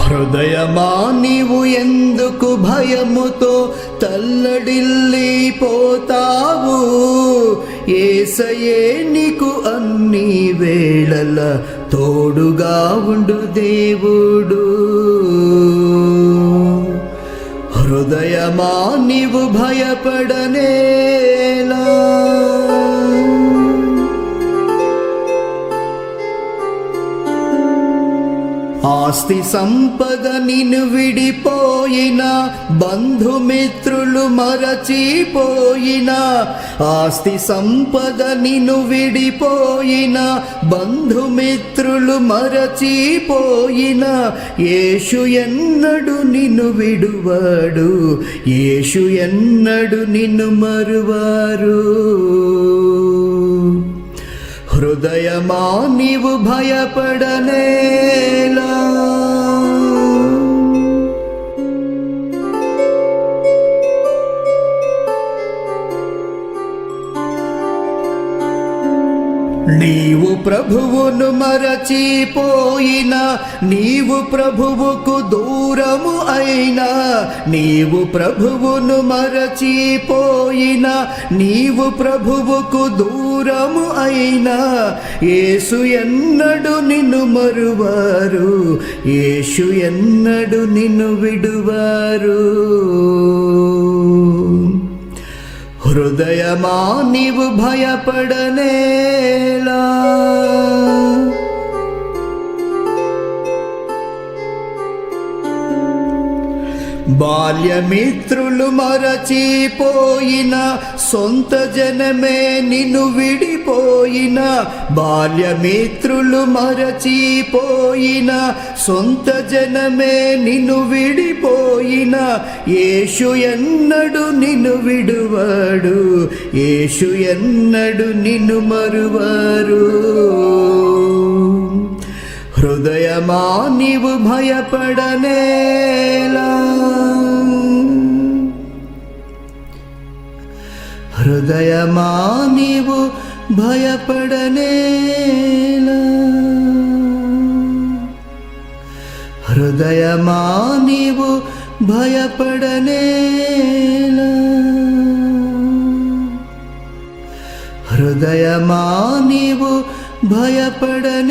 హృదయమా నీవు ఎందుకు భయముతో తల్లడిల్లిపోతావు? యేసయ్యే నీకు అన్ని వేళల తోడుగా ఉండు దేవుడు. హృదయమా నీవు భయపడనేలా? ఆస్తి సంపద నిన్ను విడిపోయినా, బంధుమిత్రులు మరచిపోయినా, ఆస్తి సంపద నిన్ను విడిపోయినా, బంధుమిత్రులు మరచిపోయినా, యేసు ఎన్నడు నిన్ను విడువాడు, యేసు ఎన్నడు నిన్ను మరువారు. హృదయమా నీవు భయపడనేలా? నీవు ప్రభువును మరచిపోయినా, నీవు ప్రభువుకు దూరము అయినా, నీవు ప్రభువును మరచిపోయినా, నీవు ప్రభువుకు దూరము అయినా, యేసు ఎన్నడు నిన్ను మరువారు, యేసు ఎన్నడు నిన్ను విడువారు. హృదయమా నీవు భయపడనేలా? బాల్యమిత్రులు మరచిపోయినా, సొంత జనమే నిన్ను విడిపోయినా, బాల్యమిత్రులు మరచిపోయినా, సొంత జనమే నిన్ను విడిపోయినా, యేసు ఎన్నడు నిన్ను విడువాడు, యేసు ఎన్నడు నిన్ను మరువారు. హృదయమా నీవు భయపడనేలా? హృదయమా నీవు భయపడనేలా? హృదయమా నీవు భయపడనేలా? హృదయమా నీవు భయపడనేలా?